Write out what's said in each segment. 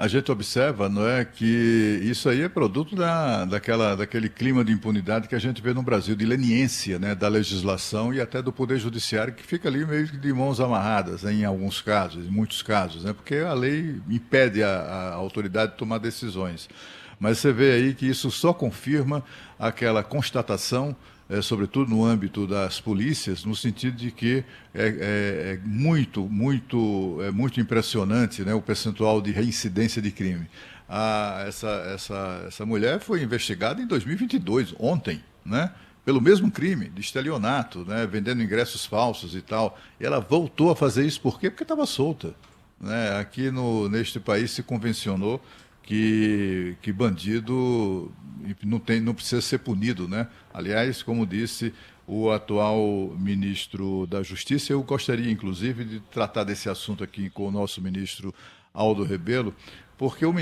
a gente observa, não é, que isso aí é produto daquele clima de impunidade que a gente vê no Brasil, de leniência, né, da legislação e até do Poder Judiciário, que fica ali meio que de mãos amarradas, né, em alguns casos, em muitos casos, né, porque a lei impede a autoridade de tomar decisões. Mas você vê aí que isso só confirma aquela constatação, sobretudo no âmbito das polícias, no sentido de que é muito impressionante, né, o percentual de reincidência de crime. Essa mulher foi investigada em 2022, ontem, né, pelo mesmo crime de estelionato, né, vendendo ingressos falsos e tal. E ela voltou a fazer isso por quê? Porque estava solta, né? Aqui neste país se convencionou que bandido não precisa ser punido, né? Aliás, como disse o atual ministro da Justiça, eu gostaria, inclusive, de tratar desse assunto aqui com o nosso ministro Aldo Rebelo, porque o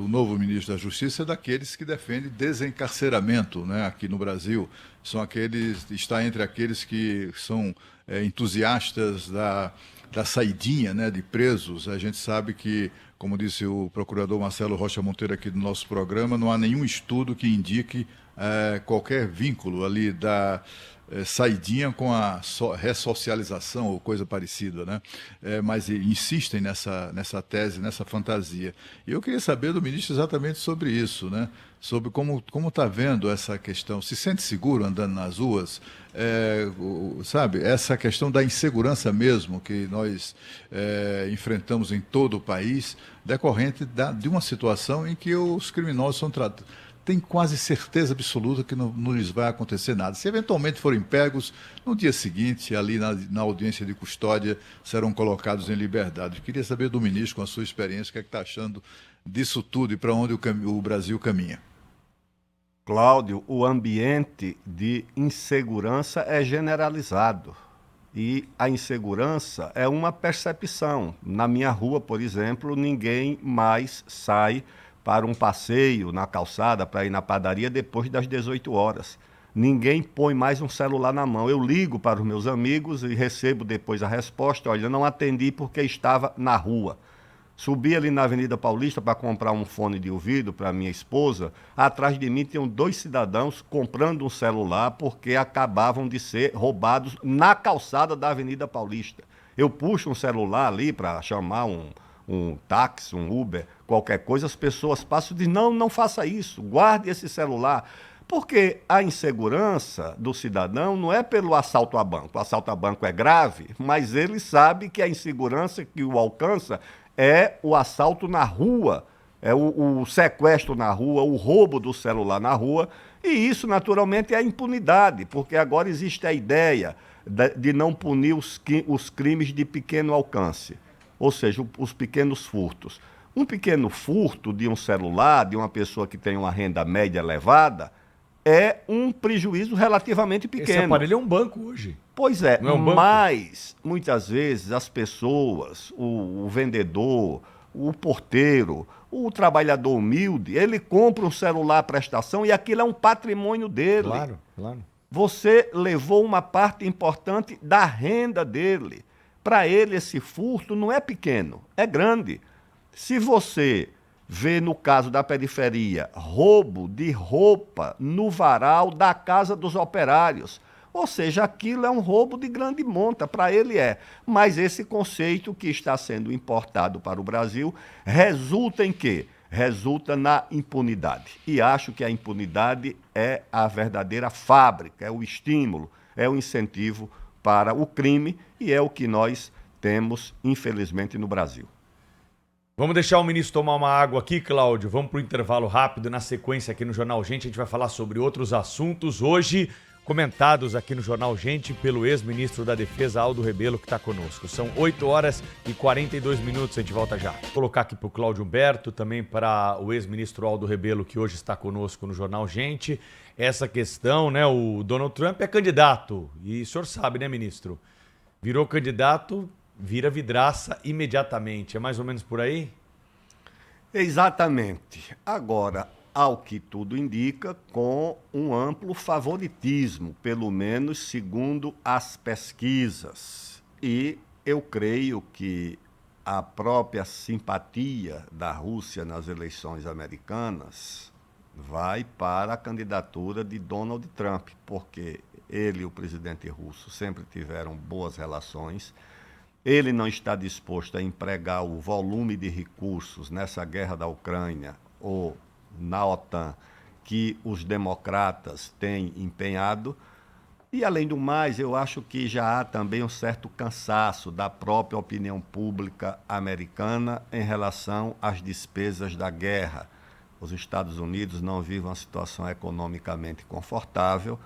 novo ministro da Justiça é daqueles que defende desencarceramento, né, aqui no Brasil. Está entre aqueles que são entusiastas da saidinha, né, de presos. A gente sabe que, como disse o procurador Marcelo Rocha Monteiro aqui do nosso programa, não há nenhum estudo que indique qualquer vínculo ali da saidinha com a ressocialização ou coisa parecida, né? Mas insistem nessa tese, nessa fantasia. E eu queria saber do ministro exatamente sobre isso, né? Sobre como está vendo essa questão. Se sente seguro andando nas ruas? Sabe, essa questão da insegurança mesmo que nós enfrentamos em todo o país, decorrente de uma situação em que os criminosos são tratados, tem quase certeza absoluta que não lhes vai acontecer nada. Se eventualmente forem pegos, no dia seguinte, ali na audiência de custódia, serão colocados em liberdade. Eu queria saber do ministro, com a sua experiência, o que é que está achando disso tudo e para onde o Brasil caminha. Cláudio, o ambiente de insegurança é generalizado. E a insegurança é uma percepção. Na minha rua, por exemplo, ninguém mais sai para um passeio na calçada, para ir na padaria depois das 18 horas. Ninguém põe mais um celular na mão. Eu ligo para os meus amigos e recebo depois a resposta: olha, não atendi porque estava na rua. Subi ali na Avenida Paulista para comprar um fone de ouvido para minha esposa. Atrás de mim tinham dois cidadãos comprando um celular porque acabavam de ser roubados na calçada da Avenida Paulista. Eu puxo um celular ali para chamar um táxi, um Uber, qualquer coisa, as pessoas passam e dizem: não, não faça isso, guarde esse celular. Porque a insegurança do cidadão não é pelo assalto a banco. O assalto a banco é grave, mas ele sabe que a insegurança que o alcança é o assalto na rua, é o sequestro na rua, o roubo do celular na rua, e isso naturalmente é a impunidade, porque agora existe a ideia de não punir os crimes de pequeno alcance, ou seja, os pequenos furtos. Um pequeno furto de um celular, de uma pessoa que tem uma renda média elevada, é um prejuízo relativamente pequeno. Esse aparelho é um banco hoje. Pois é, não é um banco? mas muitas vezes as pessoas, o vendedor, o porteiro, o trabalhador humilde, ele compra um celular à prestação e aquilo é um patrimônio dele. Claro, claro. Você levou uma parte importante da renda dele. Para ele, esse furto não é pequeno, é grande. Se você vê, no caso da periferia, roubo de roupa no varal da casa dos operários, ou seja, aquilo é um roubo de grande monta, para ele é. Mas esse conceito que está sendo importado para o Brasil resulta em quê? Resulta na impunidade. E acho que a impunidade é a verdadeira fábrica, é o estímulo, é o incentivo para o crime e é o que nós temos, infelizmente, no Brasil. Vamos deixar o ministro tomar uma água aqui, Cláudio. Vamos para o intervalo rápido. Na sequência aqui no Jornal Gente, a gente vai falar sobre outros assuntos. Hoje, comentados aqui no Jornal Gente pelo ex-ministro da Defesa, Aldo Rebelo, que está conosco. São 8 horas e 42 minutos, a gente volta já. Vou colocar aqui para o Cláudio Humberto, também para o ex-ministro Aldo Rebelo, que hoje está conosco no Jornal Gente. Essa questão, né, o Donald Trump é candidato, e o senhor sabe, né, ministro? Virou candidato, vira vidraça imediatamente. É mais ou menos por aí? Exatamente. Agora, ao que tudo indica, com um amplo favoritismo, pelo menos segundo as pesquisas. E eu creio que a própria simpatia da Rússia nas eleições americanas vai para a candidatura de Donald Trump, porque ele e o presidente russo sempre tiveram boas relações. Ele não está disposto a empregar o volume de recursos nessa guerra da Ucrânia ou na OTAN que os democratas têm empenhado. E, além do mais, eu acho que já há também um certo cansaço da própria opinião pública americana em relação às despesas da guerra. Os Estados Unidos não vivem uma situação economicamente confortável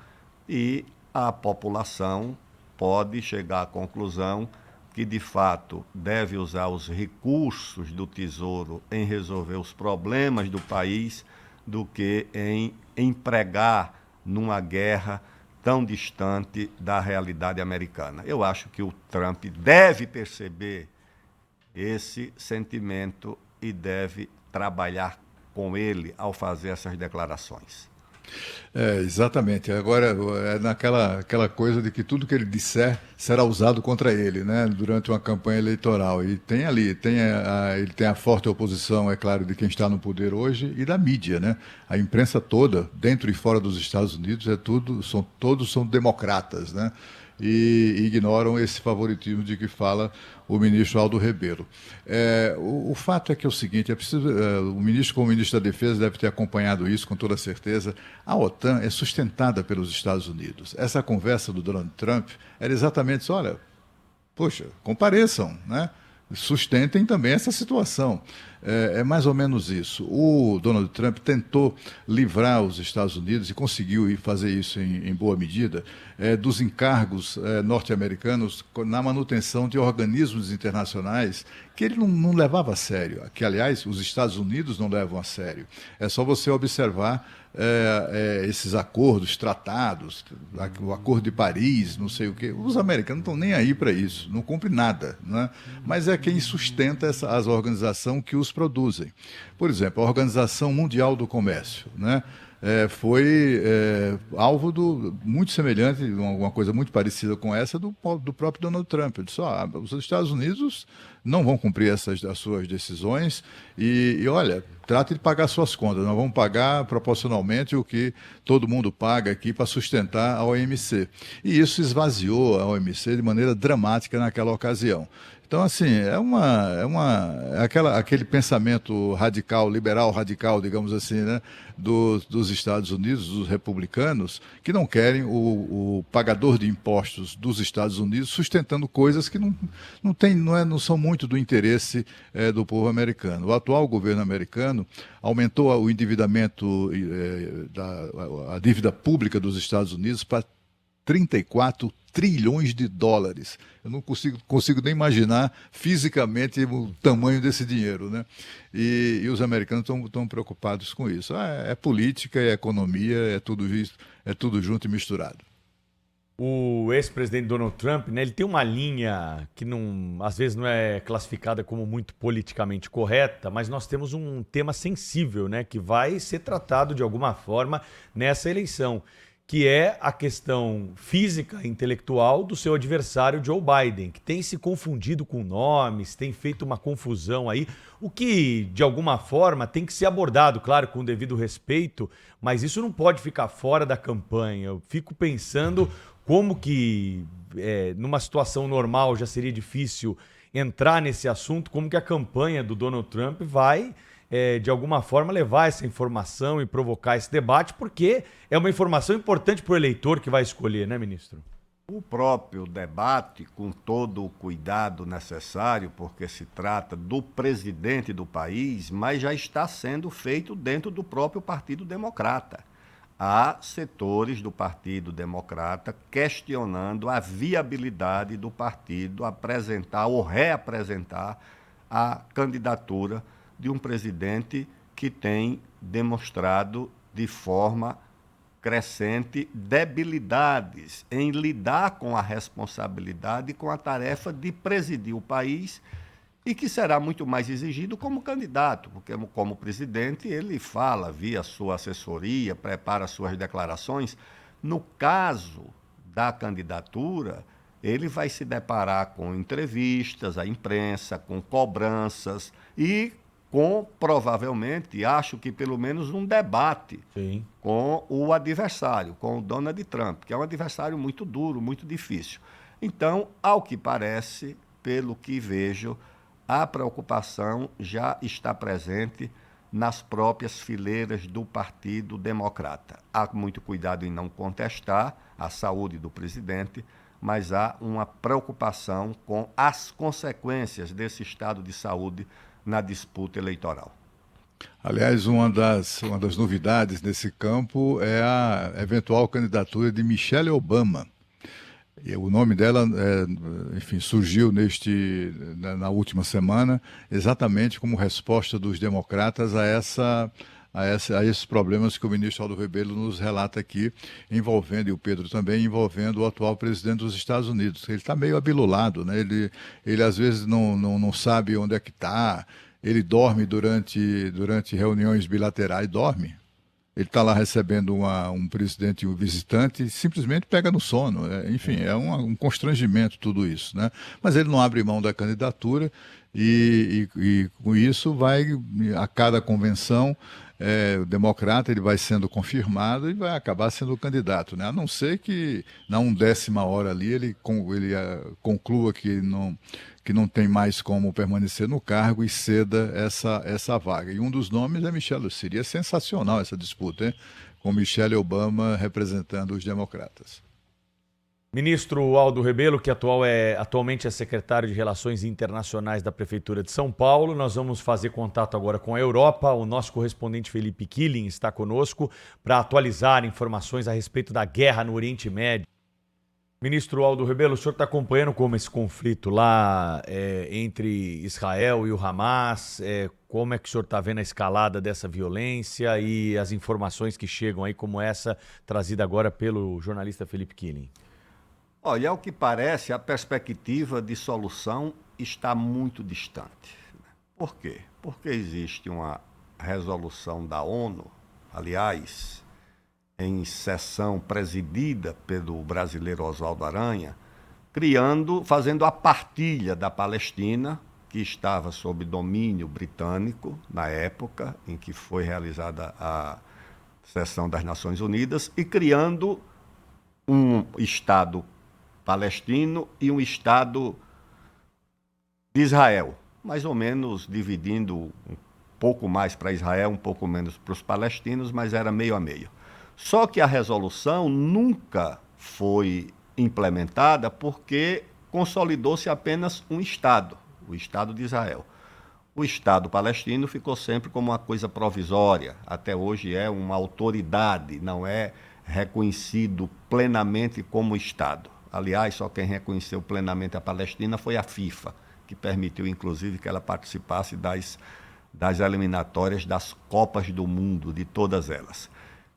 e a população pode chegar à conclusão que, de fato, deve usar os recursos do Tesouro em resolver os problemas do país do que em empregar numa guerra tão distante da realidade americana. Eu acho que o Trump deve perceber esse sentimento e deve trabalhar com ele ao fazer essas declarações. Exatamente. Agora, é aquela coisa de que tudo que ele disser será usado contra ele, né, durante uma campanha eleitoral. E tem ali, ele tem a forte oposição, é claro, de quem está no poder hoje e da mídia, né? A imprensa toda, dentro e fora dos Estados Unidos, todos são democratas, né? E ignoram esse favoritismo de que fala o ministro Aldo Rebelo. O fato é que é o seguinte, o ministro, como ministro da Defesa, deve ter acompanhado isso com toda certeza. A OTAN é sustentada pelos Estados Unidos. Essa conversa do Donald Trump era exatamente isso, olha, poxa, compareçam, né? Sustentem também essa situação. É mais ou menos isso. O Donald Trump tentou livrar os Estados Unidos e conseguiu fazer isso em boa medida dos encargos norte-americanos na manutenção de organismos internacionais que ele não levava a sério, que, aliás, os Estados Unidos não levam a sério. É só você observar esses acordos, tratados, o Acordo de Paris, não sei o quê. Os americanos não estão nem aí para isso, não cumprem nada, né? Mas é quem sustenta as organizações que os produzem. Por exemplo, a Organização Mundial do Comércio, né? Foi alvo muito semelhante, uma coisa muito parecida com essa do próprio Donald Trump. Ele disse, os Estados Unidos não vão cumprir as suas decisões e olha, trate de pagar suas contas. Nós vamos pagar proporcionalmente o que todo mundo paga aqui para sustentar a OMC. E isso esvaziou a OMC de maneira dramática naquela ocasião. Então, assim, aquele pensamento radical, liberal radical, digamos assim, né, dos Estados Unidos, dos republicanos, que não querem o pagador de impostos dos Estados Unidos sustentando coisas que não são muito do interesse do povo americano. O atual governo americano aumentou o endividamento, a dívida pública dos Estados Unidos para 34 trilhões de dólares. Eu não consigo nem imaginar fisicamente o tamanho desse dinheiro, né? E os americanos estão preocupados com isso. É política, é economia, é tudo junto e misturado. O ex-presidente Donald Trump, né, ele tem uma linha que às vezes não é classificada como muito politicamente correta, mas nós temos um tema sensível, né, que vai ser tratado de alguma forma nessa eleição, que é a questão física e intelectual do seu adversário Joe Biden, que tem se confundido com nomes, tem feito uma confusão aí, o que, de alguma forma, tem que ser abordado, claro, com o devido respeito, mas isso não pode ficar fora da campanha. Eu fico pensando como que, numa situação normal, já seria difícil entrar nesse assunto, como que a campanha do Donald Trump vai de alguma forma, levar essa informação e provocar esse debate, porque é uma informação importante para o eleitor que vai escolher, né, ministro? O próprio debate, com todo o cuidado necessário, porque se trata do presidente do país, mas já está sendo feito dentro do próprio Partido Democrata. Há setores do Partido Democrata questionando a viabilidade do partido apresentar ou reapresentar a candidatura de um presidente que tem demonstrado de forma crescente debilidades em lidar com a responsabilidade e com a tarefa de presidir o país e que será muito mais exigido como candidato, porque como presidente ele fala via sua assessoria, prepara suas declarações. No caso da candidatura, ele vai se deparar com entrevistas à imprensa, com cobranças e com, provavelmente, acho que pelo menos um debate Sim. com o adversário, com o Donald Trump, que é um adversário muito duro, muito difícil. Então, ao que parece, pelo que vejo, a preocupação já está presente nas próprias fileiras do Partido Democrata. Há muito cuidado em não contestar a saúde do presidente, mas há uma preocupação com as consequências desse estado de saúde na disputa eleitoral. Aliás, uma das novidades nesse campo é a eventual candidatura de Michelle Obama. E o nome dela, enfim, surgiu na última semana, exatamente como resposta dos democratas a esses problemas que o ministro Aldo Rebelo nos relata aqui, envolvendo, e o Pedro também, envolvendo o atual presidente dos Estados Unidos. Ele está meio abilolado, né? Ele às vezes não sabe onde é que está, ele dorme durante reuniões bilaterais, dorme. Ele está lá recebendo um presidente e um visitante e simplesmente pega no sono. Enfim, é um constrangimento tudo isso, né? Mas ele não abre mão da candidatura e com isso vai, a cada convenção, o democrata ele vai sendo confirmado e vai acabar sendo candidato, né? A não ser que na 1ª hora ali ele conclua que não tem mais como permanecer no cargo e ceda essa vaga. E um dos nomes é Michelle. Seria sensacional essa disputa, hein? Com Michelle Obama representando os democratas. Ministro Aldo Rebelo, que atualmente é secretário de Relações Internacionais da Prefeitura de São Paulo. Nós vamos fazer contato agora com a Europa. O nosso correspondente Felipe Killing está conosco para atualizar informações a respeito da guerra no Oriente Médio. Ministro Aldo Rebelo, o senhor está acompanhando como esse conflito lá entre Israel e o Hamas? Como é que o senhor está vendo a escalada dessa violência e as informações que chegam aí, como essa trazida agora pelo jornalista Felipe Killing? Olha, ao que parece, a perspectiva de solução está muito distante. Por quê? Porque existe uma resolução da ONU, aliás, em sessão presidida pelo brasileiro Oswaldo Aranha, fazendo a partilha da Palestina, que estava sob domínio britânico na época em que foi realizada a sessão das Nações Unidas, e criando um Estado palestino e um Estado de Israel, mais ou menos dividindo um pouco mais para Israel, um pouco menos para os palestinos, mas era meio a meio. Só que a resolução nunca foi implementada porque consolidou-se apenas um Estado, o Estado de Israel. O Estado palestino ficou sempre como uma coisa provisória, até hoje é uma autoridade, não é reconhecido plenamente como Estado. Aliás, só quem reconheceu plenamente a Palestina foi a FIFA, que permitiu, inclusive, que ela participasse das eliminatórias das Copas do Mundo, de todas elas.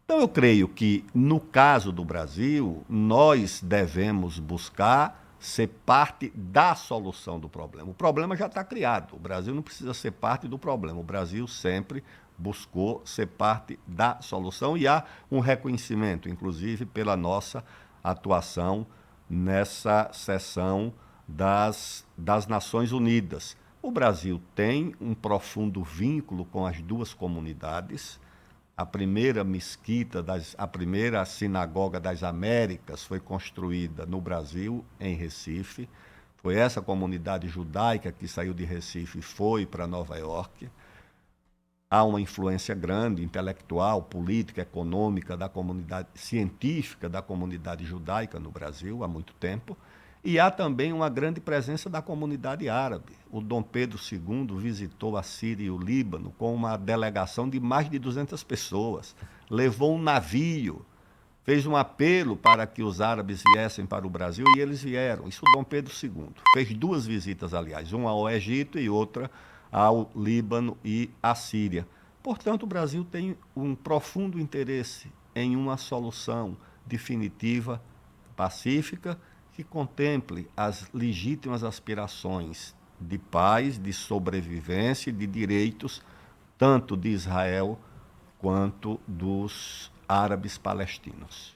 Então, eu creio que, no caso do Brasil, nós devemos buscar ser parte da solução do problema. O problema já está criado, o Brasil não precisa ser parte do problema, o Brasil sempre buscou ser parte da solução e há um reconhecimento, inclusive, pela nossa atuação nessa sessão das Nações Unidas. O Brasil tem um profundo vínculo com as duas comunidades. A primeira mesquita, a primeira sinagoga das Américas foi construída no Brasil, em Recife. Foi essa comunidade judaica que saiu de Recife e foi para Nova York. Há uma influência grande, intelectual, política, econômica, da comunidade científica da comunidade judaica no Brasil há muito tempo. E há também uma grande presença da comunidade árabe. O Dom Pedro II visitou a Síria e o Líbano com uma delegação de mais de 200 pessoas. Levou um navio, fez um apelo para que os árabes viessem para o Brasil e eles vieram. Isso o Dom Pedro II. Fez 2 visitas, aliás, uma ao Egito e outra ao Líbano e à Síria. Portanto, o Brasil tem um profundo interesse em uma solução definitiva, pacífica, que contemple as legítimas aspirações de paz, de sobrevivência e de direitos, tanto de Israel quanto dos árabes palestinos.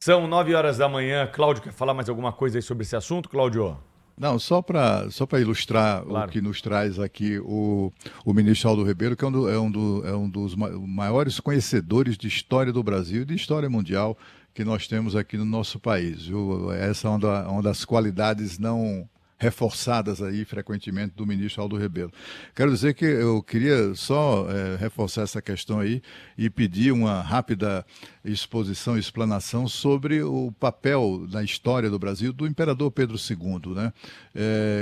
São 9 horas da manhã. Cláudio, quer falar mais alguma coisa aí sobre esse assunto, Cláudio? Não, só para ilustrar Claro. o que nos traz aqui o ministro Aldo Rebelo, que é um dos maiores conhecedores de história do Brasil e de história mundial que nós temos aqui no nosso país. Viu? Essa é uma das qualidades não reforçadas aí frequentemente do ministro Aldo Rebelo. Quero dizer que eu queria só reforçar essa questão aí e pedir uma rápida exposição, explanação sobre o papel na história do Brasil do imperador Pedro II, né?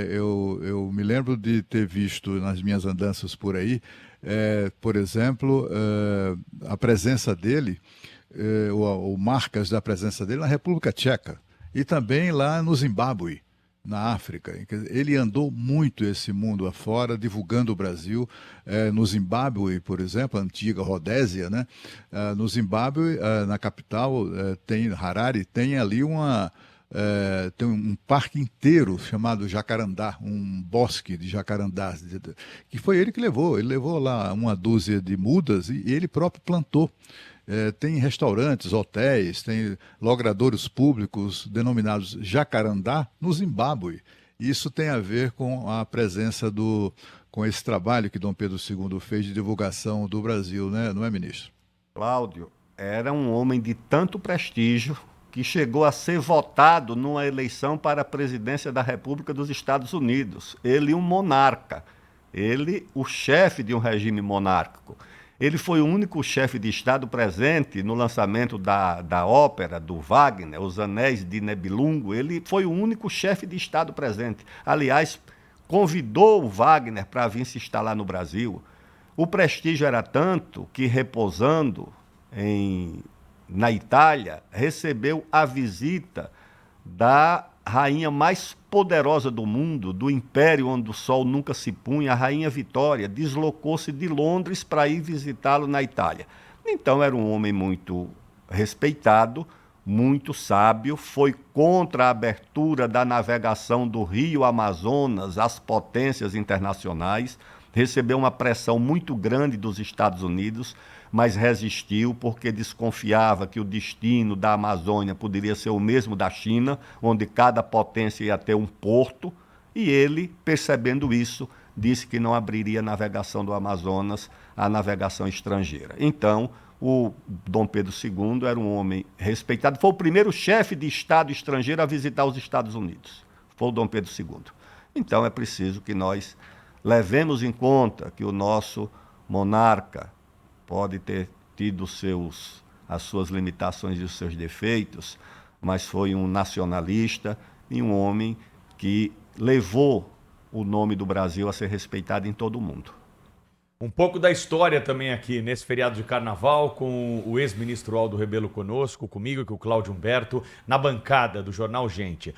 Eu me lembro de ter visto nas minhas andanças por aí, por exemplo, a presença dele, ou marcas da presença dele na República Tcheca e também lá no Zimbábue, na África. Ele andou muito esse mundo afora, divulgando o Brasil. No Zimbábue, por exemplo, a antiga Rodésia, né? No Zimbábue, na capital, tem Harare, tem ali tem um parque inteiro chamado Jacarandá, um bosque de jacarandás, que foi ele que levou. Ele levou lá uma dúzia de mudas e ele próprio plantou. Tem restaurantes, hotéis, tem logradouros públicos denominados Jacarandá no Zimbábue. Isso tem a ver com a presença com esse trabalho que Dom Pedro II fez de divulgação do Brasil, né? Não é, ministro? Cláudio era um homem de tanto prestígio que chegou a ser votado numa eleição para a presidência da República dos Estados Unidos. Ele, um monarca. Ele, o chefe de um regime monárquico. Ele foi o único chefe de Estado presente no lançamento da ópera do Wagner, Os Anéis de Nibelungo. Ele foi o único chefe de Estado presente. Aliás, convidou o Wagner para vir se instalar no Brasil. O prestígio era tanto que, repousando na Itália, recebeu a visita da rainha mais poderosa do mundo, do império onde o sol nunca se punha, a rainha Vitória, deslocou-se de Londres para ir visitá-lo na Itália. Então era um homem muito respeitado, muito sábio, foi contra a abertura da navegação do Rio Amazonas às potências internacionais, recebeu uma pressão muito grande dos Estados Unidos, mas resistiu porque desconfiava que o destino da Amazônia poderia ser o mesmo da China, onde cada potência ia ter um porto, e ele, percebendo isso, disse que não abriria a navegação do Amazonas à navegação estrangeira. Então, o Dom Pedro II era um homem respeitado, foi o primeiro chefe de Estado estrangeiro a visitar os Estados Unidos, foi o Dom Pedro II. Então, é preciso que nós levemos em conta que o nosso monarca pode ter tido as suas limitações e os seus defeitos, mas foi um nacionalista e um homem que levou o nome do Brasil a ser respeitado em todo o mundo. Um pouco da história também aqui nesse feriado de carnaval, com o ex-ministro Aldo Rebelo conosco, comigo e com o Cláudio Humberto, na bancada do Jornal Gente.